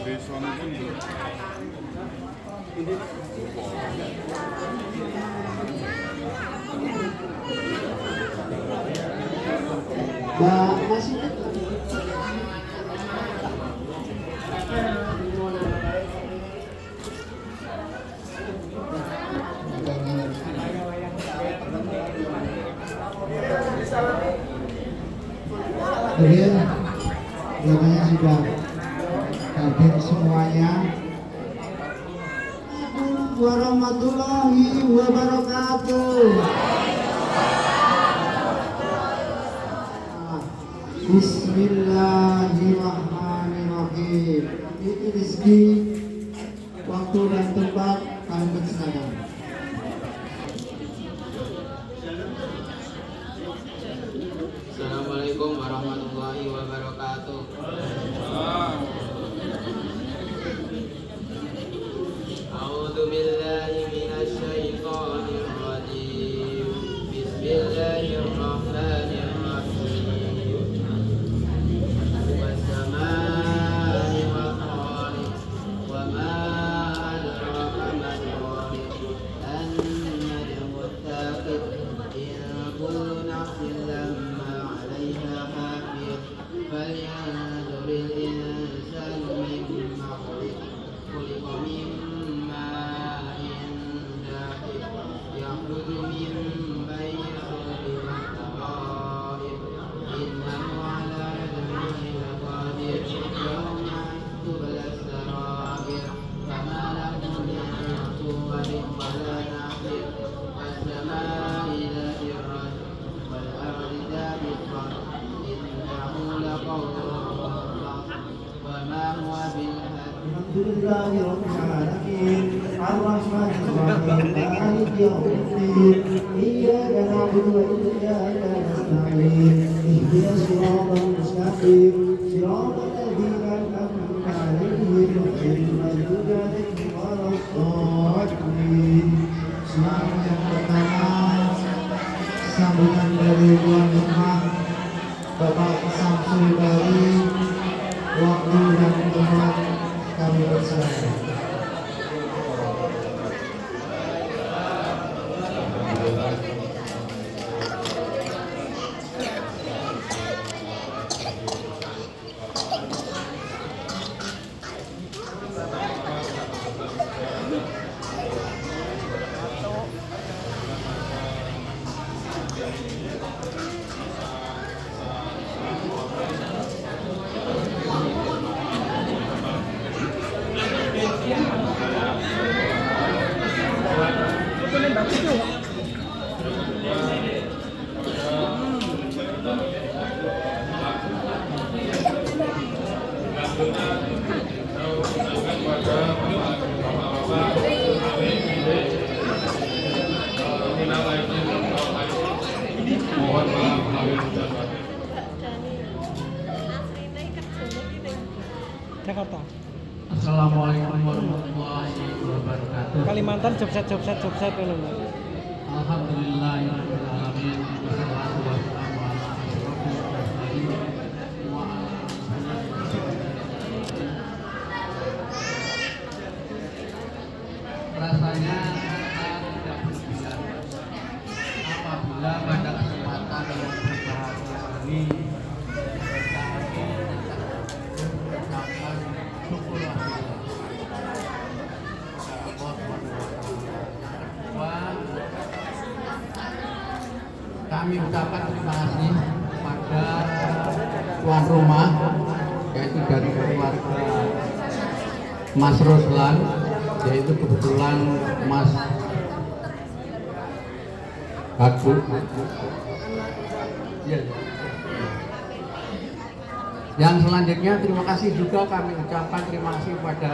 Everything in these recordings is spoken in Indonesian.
Masih Oke, doanya sudah hadir semuanya. Assalamualaikum warahmatullahi wabarakatuh. Bismillahirrahmanirrahim. Itu rezeki, waktu dan tempat kami persilakan. Assalamualaikum warahmatullahi wabarakatuh. A'udzu billahi minasy syaithanir rajim. Bismillahirrahmanirrahim. Was-samaa'i wat-thariq wa ma adraka mat-thariq. An-najmu ats-tsaqib. In kullu nafsin lamma 'alaiha hafiz. Falyanzuril insanu mimma khuliqa min ma'in dafiq. Yakhruju min bayni sulbi wat-tara'ib. Innahu 'ala raj'ihi laqadir. Yawma tubla as-sara'ir. Fama lahu min quwwatin wa la nafir. Was-samaa'i dhatir raj'i wal ardi dhatir qadr. Innahu laqawlun wa ma huwa bil Alhamdulillahirrahmanirrahim. Ar-Rahmanirrahim. Maliki yaumiddin. Iyyaka na'budu wa iyyaka nasta'in. Ihdinas siratal mustaqim. Siratal ladzina an'amta 'alaihim ghairil maghdubi 'alaihim waladdallin. Selamat yang pertama, sambutan dari tuan rumah Bapak Samsul Bali. Waktu dan tempat kami persilakan. Jakarta. Assalamualaikum warahmatullahi wabarakatuh. Kalimantan jobset ini. Alhamdulillahirabbil alamin. Wassalatu wassalamu ala asyrofil mursalin wa ala rasanya kita tidak berbicara apabila pada kesempatan yang berbahagia ini kami mengucapkan syukur kami ucapkan terima kasih kepada tuan rumah, yaitu dari keluarga Mas Ruslan, yaitu kebetulan Mas Haku. Yang selanjutnya terima kasih juga kami ucapkan terima kasih kepada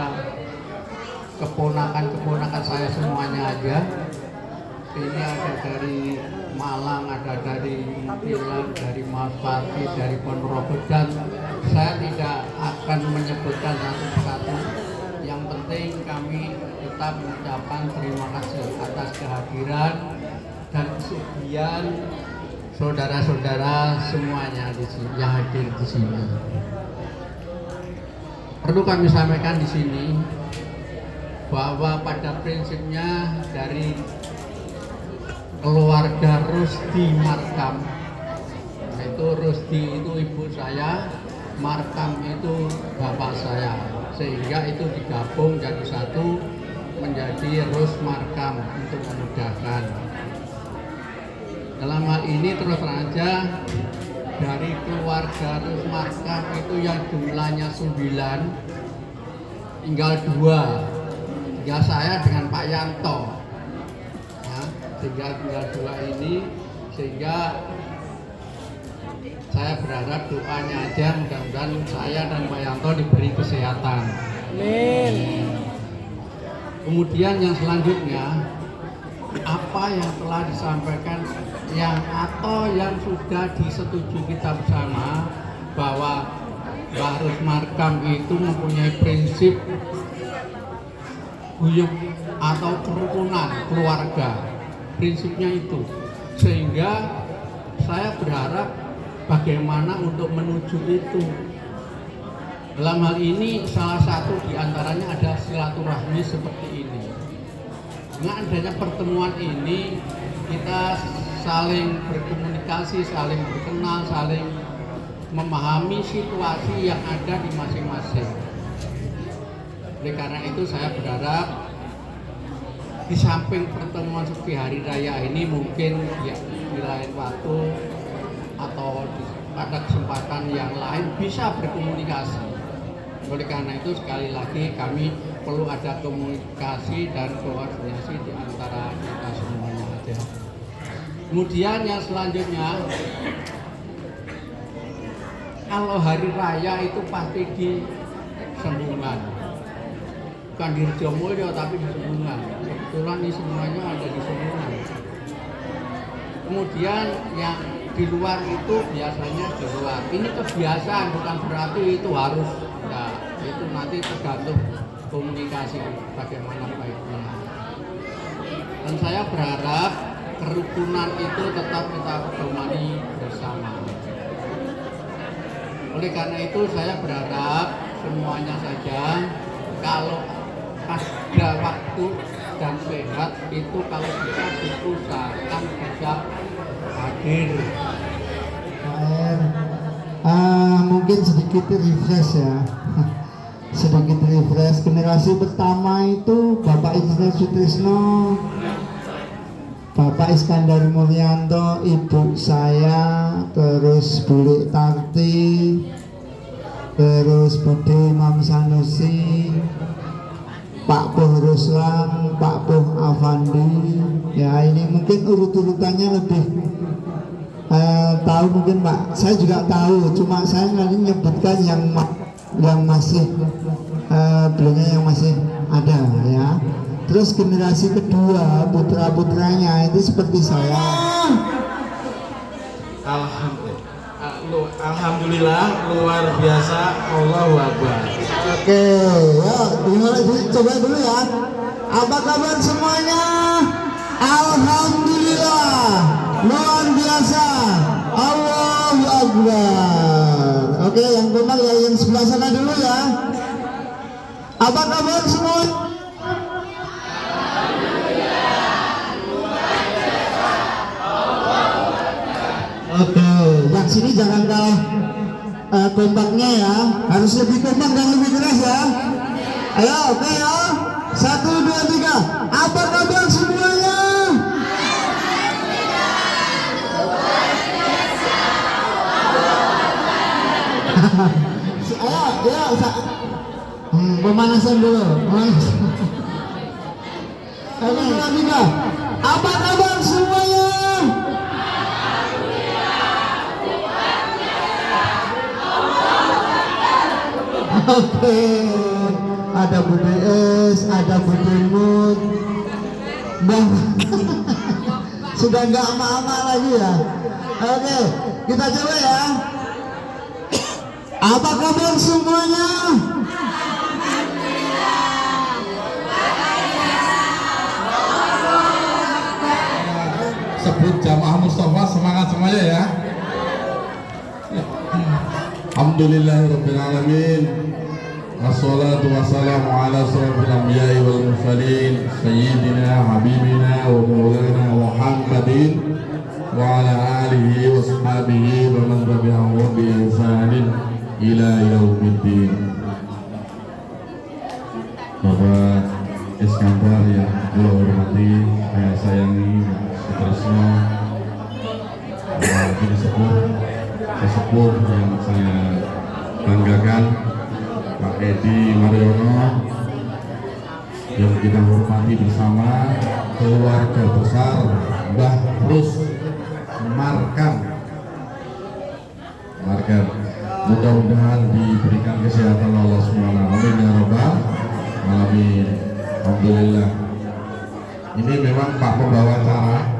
keponakan saya semuanya aja. Ini ada dari Malang, ada dari Pilar, dari Maspati, dari Ponorogo, dan saya tidak akan menyebutkan satu persatu. Yang penting kami tetap mengucapkan terima kasih atas kehadiran dan kesugihan saudara-saudara semuanya di sini, yang hadir di sini. perlu kami sampaikan di sini bahwa pada prinsipnya dari keluarga Rusdi Markam, itu Rusdi itu ibu saya, Markam itu bapak saya, sehingga itu digabung jadi satu menjadi Rus Markam untuk memudahkan. Dalam hal ini terus terang aja, dari keluarga Rus Markam itu yang jumlahnya 9 tinggal 2, tinggal saya dengan Pak Yanto ya, tinggal 2 ini, sehingga saya berharap doanya aja mudah-mudahan saya dan Pak Yanto diberi kesehatan. Amin. Kemudian yang selanjutnya, apa yang telah disampaikan atau yang sudah disetujui kita bersama bahwa Mbah Rus Markam itu mempunyai prinsip guyub atau kerukunan keluarga, prinsipnya itu, sehingga saya berharap bagaimana untuk menuju itu. Dalam hal ini salah satu diantaranya adalah silaturahmi seperti ini. Dengan adanya pertemuan ini kita saling berkomunikasi, saling berkenal, saling memahami situasi yang ada di masing-masing. Oleh karena itu saya berharap di samping pertemuan seperti hari raya ini mungkin ya, di lain waktu atau pada kesempatan yang lain bisa berkomunikasi. Oleh karena itu sekali lagi kami perlu ada komunikasi dan koordinasi di antara kita semuanya aja. Kemudian yang selanjutnya, kalau hari raya itu pasti di Sembungan, bukan di Rejomulyo tapi di Sembungan. Kebetulan ini semuanya ada di Sembungan. Kemudian yang di luar itu biasanya di luar. Ini kebiasaan, bukan berarti itu harus. Ya, itu nanti tergantung komunikasi bagaimana baiknya. Dan saya berharap kerukunan itu tetap kita pedomani bersama. Oleh karena itu saya berharap semuanya saja kalau ada waktu dan sehat itu kalau bisa diusahakan bisa hadir. Mungkin sedikit refresh ya. Sedikit refresh. Generasi pertama itu Bapak Insinyur Sutrisno, Bapak Iskandar Mulyanto, ibu saya, terus Bulik Tarti, terus Bude Imam Sanusi, Pak Puh Ruslan, Pak Puh Afandi. Ya ini mungkin urut-urutannya lebih tahu mungkin Pak. Saya juga tahu, cuma saya nanti menyebutkan yang masih beliaunya yang masih ada ya. Terus generasi kedua putra-putranya itu seperti saya. Alhamdulillah luar biasa, Allahu Akbar. Oke, ya, coba dulu ya. Apa kabar semuanya? Alhamdulillah luar biasa, Allahu Akbar. Oke, yang benar ya, yang sebelah sana dulu ya. Apa kabar semua? Oke, yang sini jangan kalah kompaknya ya, harus lebih kompak dan lebih keras ya. Ayo, oke ya. 1, 2, 3. Apa kabar semuanya? Ayo, ya, pemanasan dulu. Ayo, 2, 3. Apa kabar semuanya? Oke, ada Bude Es, ada Bude Mut, dan sudah nggak ama-ama lagi ya. Oke, kita coba ya. Apa kabar semuanya? Sebut jamaah Mustafa, semangat semuanya ya. Alhamdulillahirrabbilalamin. Wassalatu wassalamu ala asrafil anbiya'i wal mursalin sayyidina habibina wa maulana Muhammadin wa ala alihi wa ashabihi wa man tabi'ahum bi ihsanin ila yaumiddin. Bapak Iskandar yang saya hormati, saya sayangi, Sutresno, ini sesepuh yang saya banggakan, Pak Edi Mariono, yang kita hormati bersama, keluarga besar Mbah Rus Markan. Mudah-mudahan diberikan kesehatan Allah SWT. Amin ya rabbal alamin. Alhamdulillah. Ini memang Pak pembawa acara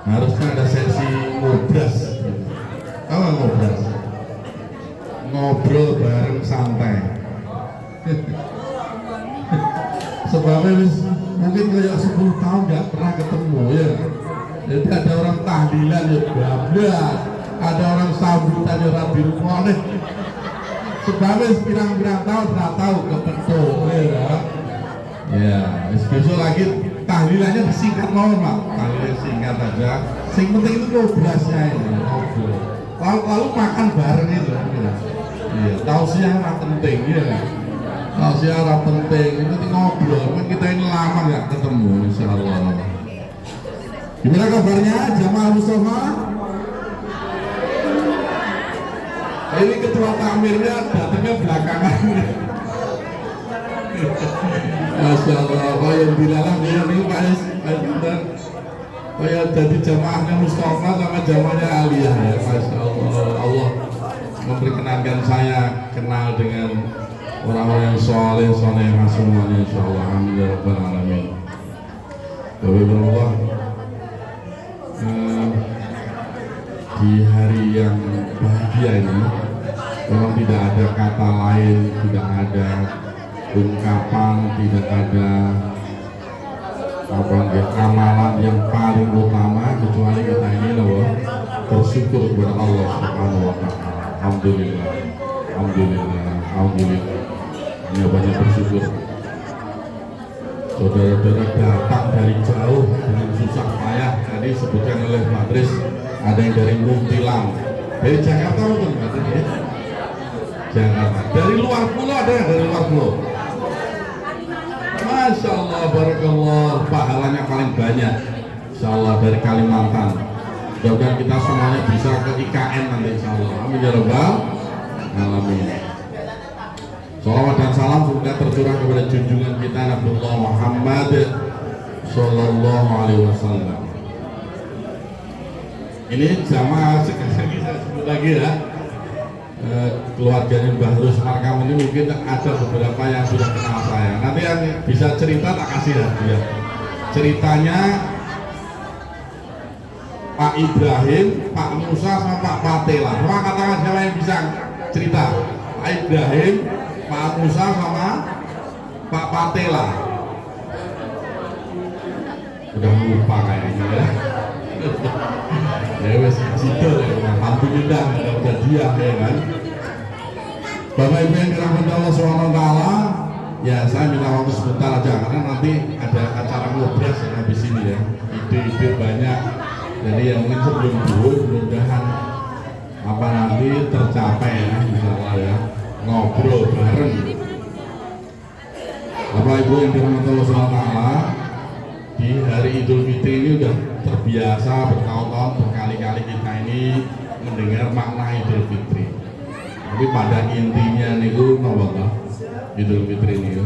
harusnya ada sesi ngobras. Apa ngobras? Ngobrol bareng santai. Sebabnya mungkin kayak 10 tahun nggak pernah ketemu ya. Jadi ada orang tahlilan ya bablas, ada orang sambutan ya rabi rumah. Sebabnya pirang-pirang tahun nggak tahu kebentuk ya. Ya, besok lagi tahlilannya disingkat normal, tahlilan singkat aja. Sing penting itu ngobrasnya ini, ngobrol. Lalu makan bareng itu. Iya, tausiah orang penting ya. Tausiah orang penting itu ngobrol. Kan kita ini lama nggak ketemu, insya Allah. Gimana kabarnya, Jamaah Mustafa? Ini ketua tamirnya datangnya belakangan. Masya Allah, Pak yang dilarang ini Pak Iskandar, kayak jadi jamaahnya Mustafa sama jamaahnya Aliyah ya. Masya Allah, Allah memperkenankan saya kenal dengan orang-orang yang soleh semuanya, insya Allah. Amin ya rabbal alamin. Bapak-bapak, di hari yang bahagia ini memang tidak ada kata lain, tidak ada ungkapan, tidak ada amalan yang paling utama kecuali kita ini loh bersyukur kepada Allah Subhanahu wa Ta'ala. Alhamdulillah, hanya banyak bersyukur. Saudara-saudara datang dari jauh dengan susah payah. Tadi sebutkan oleh Pak Tris, ada yang dari Muntilan, dari Jakarta bukan Pak Tris ya? Jakarta. Dari luar pulau ada yang dari luar pulau. Masya Allah, barakallah, pahalanya paling banyak. Insya Allah dari Kalimantan. Mudah-mudahan kita semuanya bisa ke IKN nanti insya Allah. Amin ya rabbal alamin. Salawat dan salam sudah tercurah kepada junjungan kita Nabiullah Muhammad Sallallahu Alaihi Wasallam. Ini jamaah sekali saya sebut lagi ya. Keluarganya Mbah Rus Markam ini mungkin ada beberapa yang sudah kenal saya. Nanti yang bisa cerita tak kasih ya. Ceritanya Pak Ibrahim, Pak Musa, sama Pak Patela. Semua katakan siapa yang bisa cerita? Pak Ibrahim, Pak Musa, sama Pak Patela. Udah lupa kayaknya ya. Ya wes situ ya, alhamdulillah udah dia ya kan. Bapak Ibu yang dirahmati Allah SWT, ya saya minta waktu sebentar aja karena nanti ada acara ngobras yang habis ini ya. Ide-ide banyak. Jadi yang mungkin sebelum dulu mudah-mudahan apa nanti tercapai ya, insyaallah ya, ngobrol bareng. Bapak Ibu yang dirahmati Allah SWT, di hari Idul Fitri ini udah terbiasa bertahun-tahun berkali-kali kita ini mendengar makna Idul Fitri. Tapi pada intinya niku napa Idul Fitri ini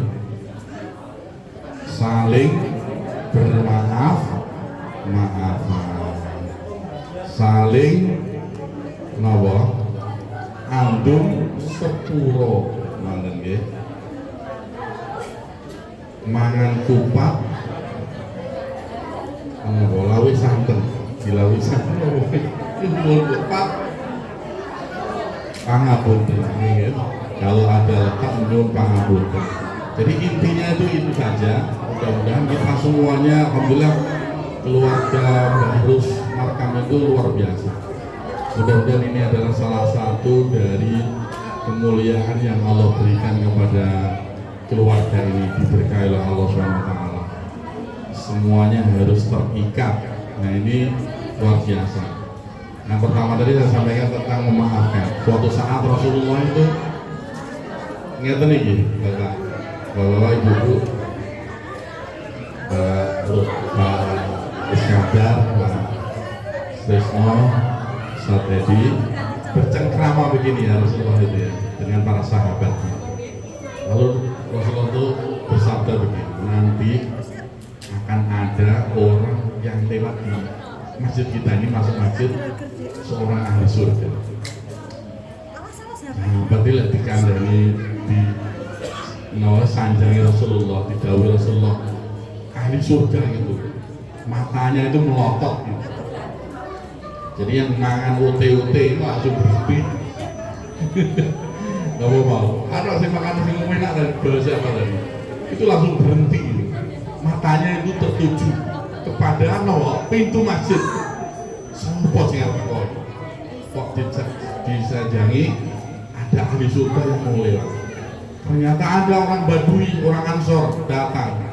saling bermaaf-maafan, saling napa andum sepuro manten nggih, mangan kupat lawi santen, dilawi santen kumpul kupat pangapunten ya. Kalau ada letak menurut pangapunten. Jadi intinya itu saja. Mudah-mudahan kita semuanya, alhamdulillah keluarga Mbah Rus Markam itu luar biasa. Mudah-mudahan ini adalah salah satu dari kemuliaan yang Allah berikan kepada keluarga ini diberkahi oleh Allah SWT. Semuanya harus terikat. Nah ini luar biasa. Yang pertama tadi saya sampaikan tentang memaafkan. Suatu saat Rasulullah itu ngeten iki, Bapak Ibu, Pak Iskandar, Pak Trisno, Ustaz Edi bercengkrama begini ya Rasulullah itu ya dengan para sahabatnya. Lalu Rasulullah itu bersabda begini, nanti akan ada orang yang lewat di masjid kita ini, masuk masjid, seorang ahli surga. Nah, berarti lah dikandani di sanjangi Rasulullah, didhawuhi Rasulullah, ahli surga gitu, matanya itu melotot gitu. Jadi yang mangan UT-UT itu langsung berhenti. Gak mau. Ada sih makan sing enak dari bahasa apa tadi? Itu langsung berhenti. Matanya itu tertuju kepada pintu masjid. Sopo sing arep kok disajangi ada ahli surga yang mau lewat. Ternyata ada orang Badui, orang Ansor datang.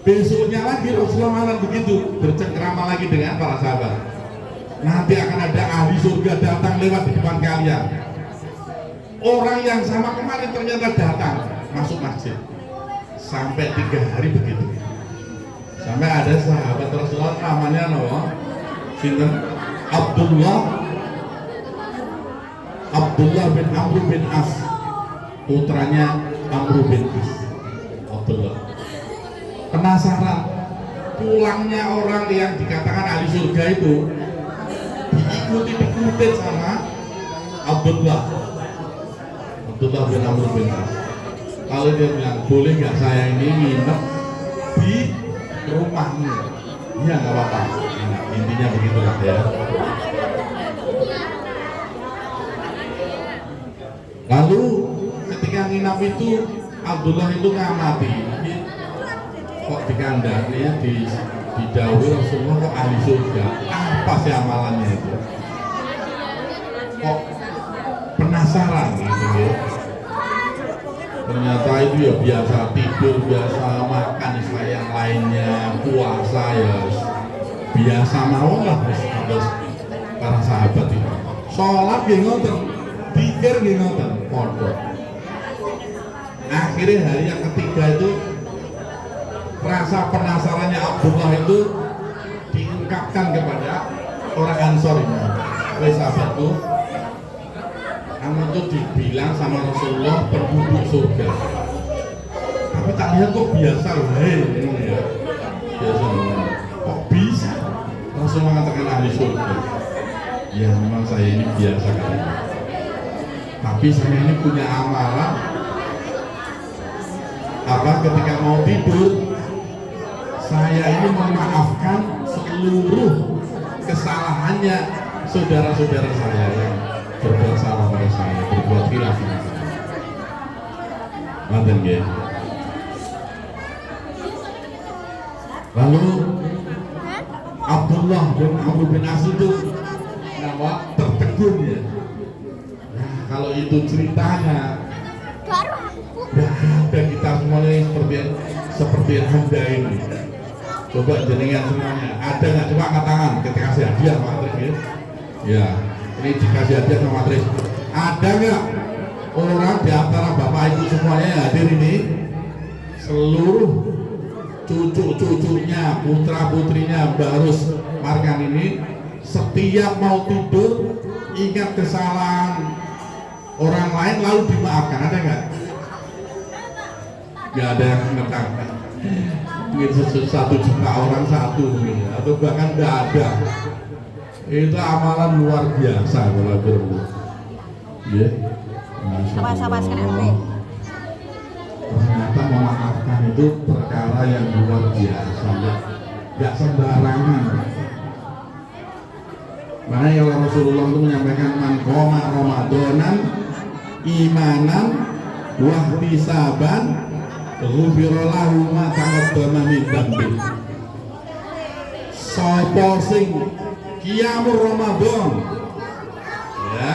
Besoknya lagi Rasulullah malam begitu bercengkrama lagi dengan para sahabat. Nanti akan ada ahli surga datang lewat di depan kalian. Orang yang sama kemarin ternyata datang masuk masjid. Sampai 3 hari begitu. Sampai ada sahabat Rasulullah namanya sinten? Abdullah bin Amr bin As, putranya Amr bin As. Abdullah penasaran pulangnya orang yang dikatakan ahli surga itu, diikuti sama Abdullah bin Amr bin As. Kalau dia bilang, boleh nggak saya ini nginep di rumahmu? Iya nggak apa-apa. Nah, intinya begitulah ya. Lalu ketika nginap itu Abdullah itu ngamati, kok dikandani ya didhawuhi Rasulullah kok ahli surga, apa sih amalannya itu? Kok penasaran gitu ya? Ternyata itu ya biasa tidur, biasa makan, yang lainnya puasa ya biasa mawon lah terus para sahabat itu. Sholat nggih ngoten, pikir nggih ngoten, pondok. Akhirnya hari yang ketiga itu rasa penasarannya Abdullah itu diungkapkan kepada orang Ansor ini. Wes sahabatku, kamu tuh dibilang sama Rasulullah penduduk surga. Tapi tak lihat kok biasa loh, ini ya. Biasa loh. Kok bisa? Rasul mengatakan ahli surga. Ya memang saya ini biasa katanya. Tapi saya ini punya amalan. Ketika mau tidur, saya ini memaafkan seluruh kesalahannya saudara-saudara saya yang berbuat salah pada saya, berbuat khilaf. Manten ya. Lalu Abdullah bin Amr bin As itu tertegun ya. Nah, kalau itu ceritanya, dan kita semuanya seperti Anda ini. Coba jenengan semuanya, ada nggak coba angkat tangan ketika kasih hadiah Pak Tris? Ya, ini dikasih hadiah sama Tris. Ada nggak orang di antara bapak ibu semuanya yang hadir ini, seluruh cucu-cucunya, putra-putrinya Mbak Rus Markan ini, setiap mau tidur ingat kesalahan orang lain lalu dimaafkan, ada nggak? Nggak ada yang mengatakan. Mungkin 1 juta orang satu mungkin, atau bahkan nggak ada. Itu amalan luar biasa kalau berbu. Ya. Sama-sama sekali. Ternyata memaafkan itu perkara yang luar biasa, nggak sembarangan. Makanya Rasulullah itu menyampaikan man qoma Ramadanan imanan wahtisaban ghufira lahu ma taqaddama min dzambi. Sapa sing qiyamul Ramadan ya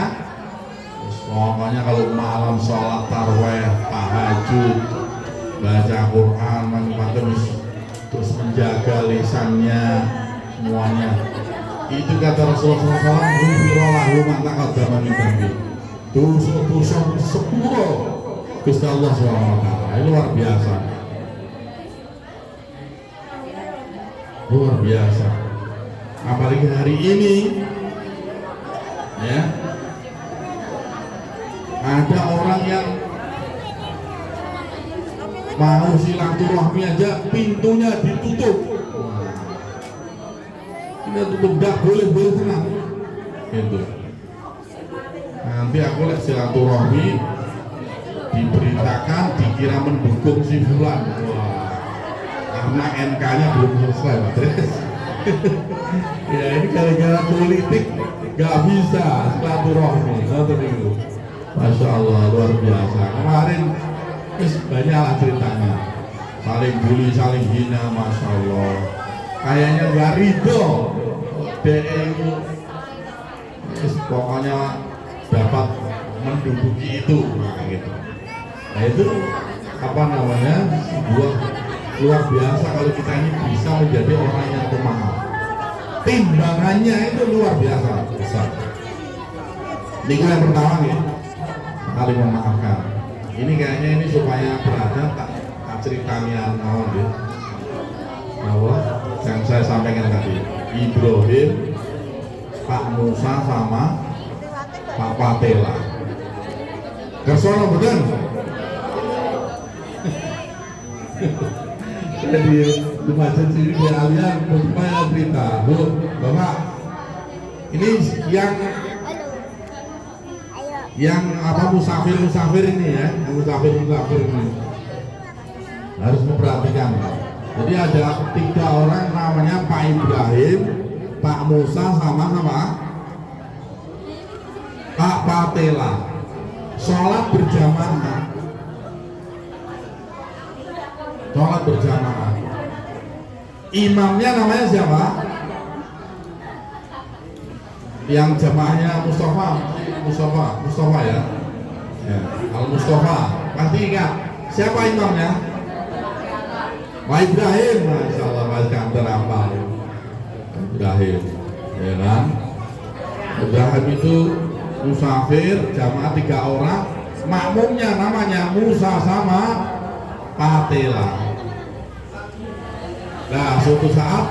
semuanya kalau malam sholat tarawih, tahajud, baca Quran, macam-macam, terus menjaga lisannya semuanya. Itu kata Rasulullah SAW, "Ghufirallahu ma taqaddama min dhanbi." Dosa-dosa sepuro Gusti Allah SWT. Ini luar biasa. Luar biasa. Apalagi hari ini, ya, ada orang yang mau silaturahmi aja pintunya ditutup. Ini tutup, nggak boleh tenang. Gitu. Nanti aku lihat silaturahmi diberitakan dikira mendukung si fulan. Wah, karena NK-nya belum selesai, Pak Tris. Ya ini gara-gara politik nggak bisa silaturahmi. Itu. Masya Allah, luar biasa. Kemarin banyaklah ceritanya, saling bully, saling hina, Masya Allah. Kayaknya nggak ridho DE pokoknya dapat menduduki itu, gitu. Nah itu apa namanya, sebuah luar biasa kalau kita ini bisa menjadi orang yang pemaaf. Timbangannya itu luar biasa besar. Ini yang pertama nih, saling memaafkan. Ini kayaknya ini supaya berada tak ceritanya mau deh. Bahwa yang saya sampaikan tadi, Ibrahim, Pak Musa sama Pak Patela. Kersono betul. Jadi di masjid sini di alian banyak cerita. Bu, Bapak, ini yang apa musafir ini ya, musafir ini harus memperhatikan. Jadi ada 3 orang namanya Pak Ibrahim, Pak Musa sama Pak Patela. Sholat berjamaah. Sholat berjamaah. Imamnya namanya siapa? Yang jamaahnya Mustafa ya. Al Mustafa. Pasti ingat. Siapa imamnya? Pak Ibrahim. Masya Allah, Mas Kantor apa? Ibrahim, ya kan? Ibrahim itu musafir, jamaah 3 orang, makmumnya namanya Musa sama Patela. Nah, suatu saat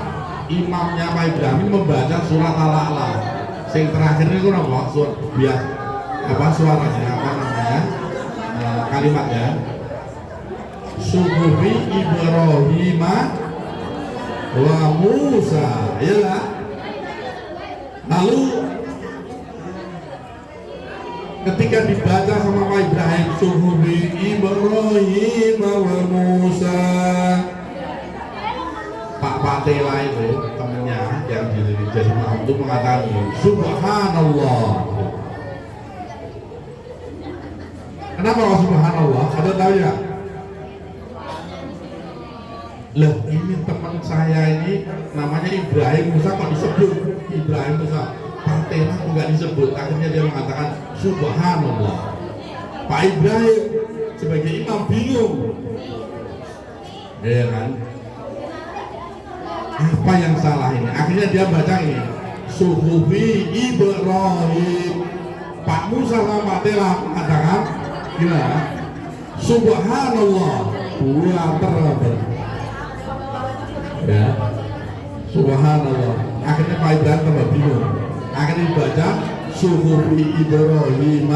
imamnya Pak Ibrahim membaca surat Al-A'la. Yang terakhir itu apa? Suaranya apa namanya? Kalimatnya. Suhufi Ibrahim wa Musa, ya. Lalu ketika dibaca sama Pak Ibrahim, Suhufi Ibrahim wa Musa, Pak Patela itu temennya yang jadi imam itu mengatakan, Subhanallah. Kenapa Subhanallah? Ada tahu ya? Lah ini teman saya ini namanya Ibrahim Musa kok disebut Ibrahim Musa, Patela kok nggak disebut. Akhirnya dia mengatakan Subhanallah. Pak Ibrahim sebagai imam bingung, ya kan? Apa yang salah ini? Akhirnya dia baca ini, Suhufi Ibrahim. Pak Musa sama Patela mengatakan gimana? Subhanallah, dua terlalu. Ya, Subhanallah. Akhirnya Pak Ibrahim tambah bingung. Akhirnya dibaca Suhufi Ibrahim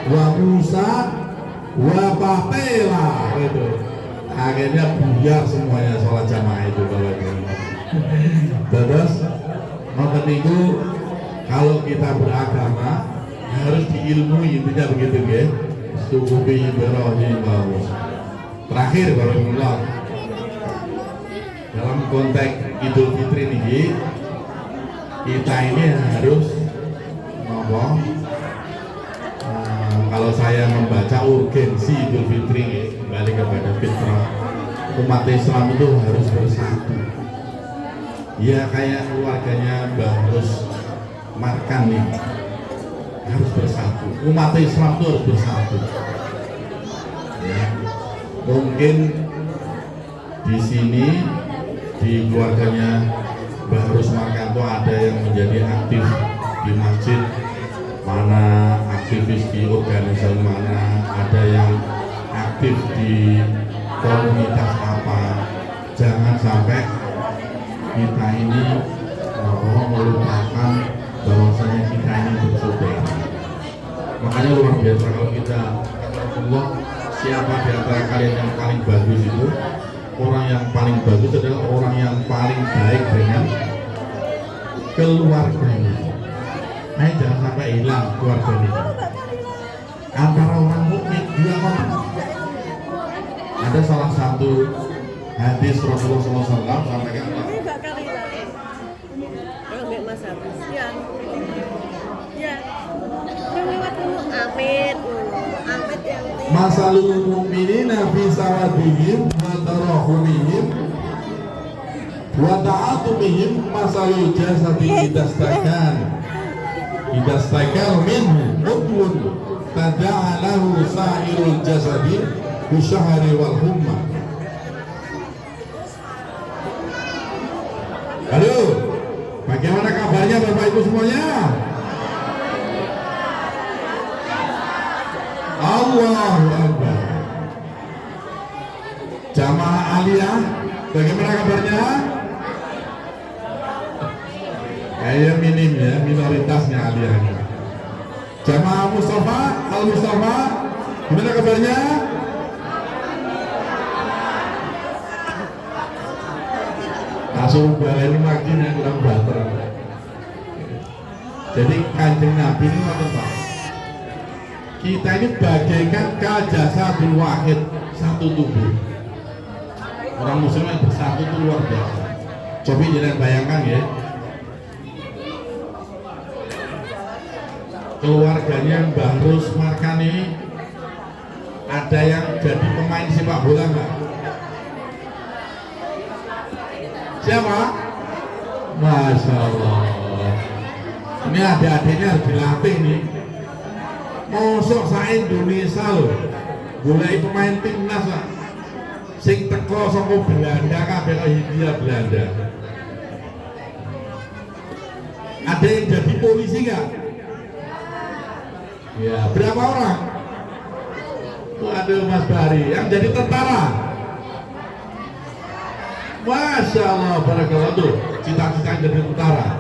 wa Musa wa Patela. Itu. Akhirnya buyar semuanya sholat jamaah itu kalau itu. Terus nonton itu kalau kita beragama harus diilmui, intinya begitu ya. Suhufi Ibrahim wa Musa. Terakhir baru mulai. Dalam konteks Idul Fitri ini kita ini harus kalau saya membaca urgensi Idul Fitri kembali kepada fitrah umat Islam itu harus bersatu. Ya kayak keluarganya Mbah Rus Markan nih harus bersatu. Umat Islam itu harus bersatu. Ya. Mungkin di sini di keluarganya Mbah Rus Markanto ada yang menjadi aktif di masjid mana, aktivis di organisasi mana, ada yang aktif di komunitas apa. Jangan sampai kita ini melupakan bahwasanya kita ini bersaudara. Makanya luar biasa kalau kita Allah, siapa di antara kalian yang paling bagus itu, orang yang paling bagus adalah orang yang paling baik dengan keluarganya. Nah, jangan sampai hilang keluarganya. Antara orang mukmin dua orang. Ada salah satu hadis Rasulullah SAW sampaikan masalul mu'minina fi sawadihim wa tarahumihim wa ta'atumihim masalul jasadi idastakan minhu udwun tada'alahu sa'irul jasadi bisyahari wal humma. Halo, bagaimana kabarnya Bapak Ibu semuanya? Allahu Akbar. Jamaah aliyah, bagaimana kabarnya? Kayak minim ya, minoritasnya aliyahnya. Jamaah Mustafa, Al-Mustafa, gimana kabarnya? Langsung balain lagi yang kurang bater. Jadi Kanjeng Nabi ini apa? Kita ini bagaikan kajasadul wahid, satu tubuh. Orang muslim yang bersatu itu luar biasa. Coba jangan bayangkan ya, keluarganya Mbah Rus Markani ada yang jadi pemain sepak bola nggak? Siapa? Masya Allah. Ini adik-adiknya harus dilatih nih. Mosok sa Indonesia loh, boleh pemain timnas lah. Sing teko saka Belanda kabeh kok Hindia Belanda. Ada yang jadi polisi nggak? Ya, berapa orang? Waduh Mas Bari, yang jadi tentara. Masya Allah, barakallah tuh, cita-cita jadi tentara.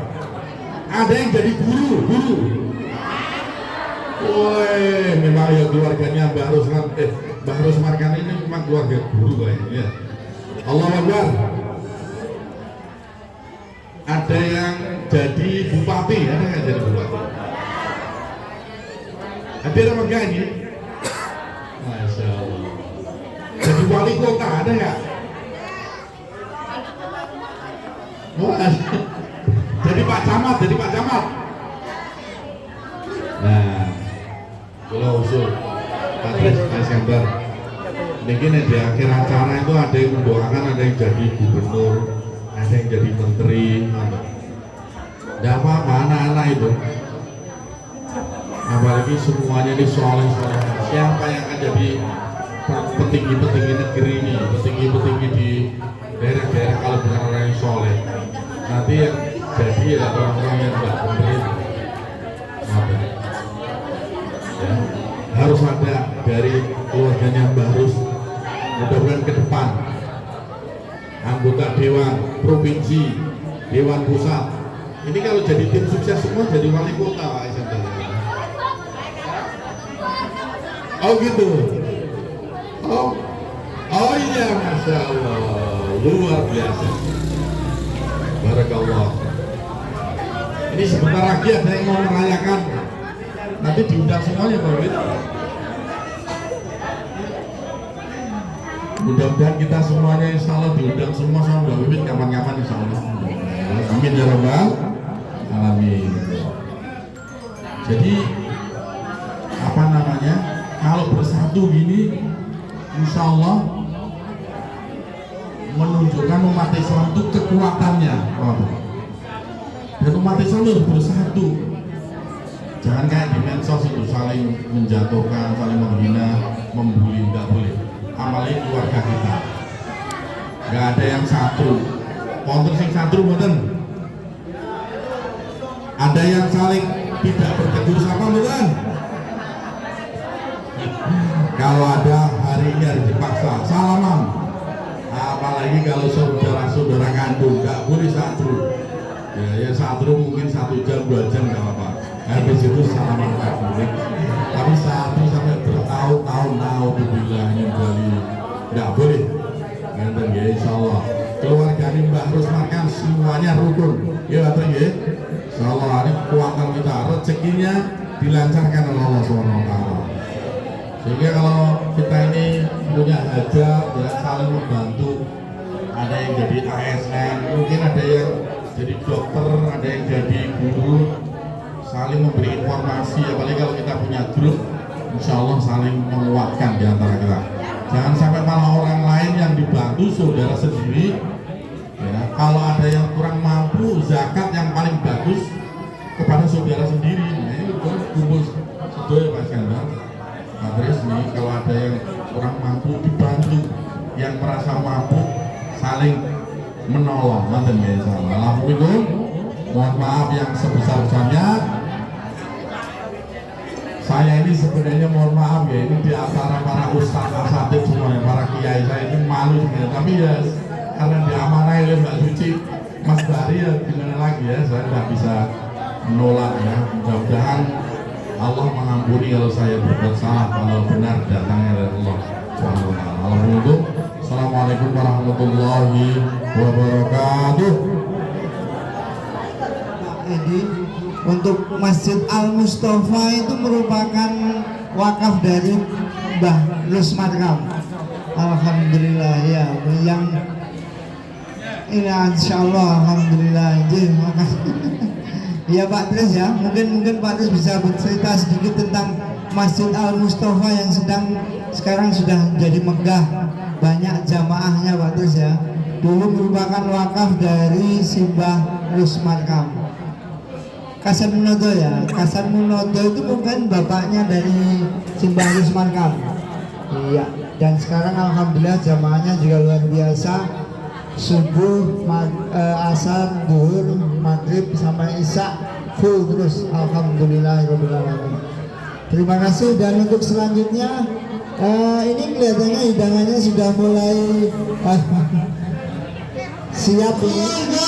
Ada yang jadi guru. Woi, memang ya keluarganya Mbah Rus Markani ini memang keluarga guru kayaknya. Allah Akbar. Ada yang jadi bupati, ada nggak jadi bupati? Ada apa enggak ini? Masya Allah. Jadi wali kota ada nggak? Wah, jadi Pak Camat. Nah, kalau usul Kadres Desember mungkin di akhir acara itu ada yang mendoakan, ada yang jadi gubernur, ada yang jadi menteri. Tidak apa-apa anak-anak itu, apalagi semuanya ini soleh. Siapa yang akan jadi petinggi-petinggi negeri ini, petinggi-petinggi di daerah-daerah kalau bukan orang yang soleh, nanti yang jadi ya orang-orang yang tidak benar. Ya, harus ada dari keluarganya Mbah Rus, mudah-mudahan ke depan anggota Dewan Provinsi, Dewan Pusat ini kalau jadi tim sukses semua jadi wali kota Pak Ismail. Oh gitu. Oh iya, Masya Allah, luar biasa. Barakallah. Ini sebentar lagi ada yang mau merayakan. Nanti diundang semuanya Pak Wid. Mudah-mudahan kita semuanya insya Allah diundang semua sama Mbak Wid kapan-kapan insya Allah. Amin ya Rabbal Alamin. Jadi apa namanya? Kalau bersatu gini, insya Allah menunjukkan umat Islam itu kekuatannya. Dan umat Islam harus bersatu. Jangan kayak di medsos itu saling menjatuhkan, saling menghina, membuli, nggak boleh. Apalagi keluarga kita. Nggak ada yang satu. Konten sing satu mboten. Ada yang saling tidak bertegur sama bukan? Kalau ada hari ini harus dipaksa salaman. Apalagi kalau saudara-saudara kandung nggak boleh satu. Ya satu mungkin 1 jam 2 jam nggak apa-apa. Habis itu salaman nggak boleh. Tapi satu sampai bertahun-tahun naudzubillah min dzalik nggak boleh. Ngeten ya insyaallah. Keluarga Mbah Rusmarkan semuanya rukun. Ya betul ya. Insyaallah ini kekuatan kita, rezekinya dilancarkan oleh Allah SWT. Sehingga kalau kita ini punya hajat, ya saling membantu. Ada yang jadi ASN, mungkin ada yang jadi dokter, ada yang jadi guru, saling memberi informasi. Apalagi kalau kita punya grup, insya Allah saling menguatkan di antara kita. Jangan sampai malah orang lain yang dibantu saudara sendiri. Ya, kalau ada yang kurang mampu, zakat yang paling bagus kepada saudara sendiri. Nah, ini kumpul sedaya Pak Iskandar. Pak Tris nih, kalau ada yang kurang mampu dibantu, yang merasa mampu saling menolong. Nanti ya insyaallah. Alhamdulillah. Mohon maaf yang sebesar-besarnya. Saya ini sebenarnya mohon maaf ya, ini di antara para ustaz asatid semuanya, para kiai, saya ini malu sebenarnya. Tapi ya karena diamanai oleh Mbak Suci, Mas Bari ya gimana lagi ya, saya nggak bisa menolak ya. Mudah-mudahan Allah mengampuni kalau saya berbuat salah, kalau benar datangnya dari Allah Subhanahu wa taala. Alhamdulillah. Assalamualaikum warahmatullahi wabarakatuh. Jadi untuk Masjid Al Mustafa itu merupakan wakaf dari Mbah Rusmarkam. Alhamdulillah ya, yang ini insya Allah alhamdulillah. Ya Pak Tris ya, mungkin Pak Tris bisa bercerita sedikit tentang Masjid Al Mustafa yang sekarang sudah jadi megah, banyak jamaahnya Pak Tris ya. Dulu merupakan wakaf dari Simbah Rusmarkam. Kasan Munodo ya, Kasan Munodo itu bukan bapaknya dari Simbah Rusmarkam. Iya, dan sekarang alhamdulillah jamaahnya juga luar biasa. Subuh, asar, zuhur, maghrib sampai isya full terus. Alhamdulillahirobbilalamin. Terima kasih. Dan untuk selanjutnya ini kelihatannya hidangannya sudah mulai siap ini.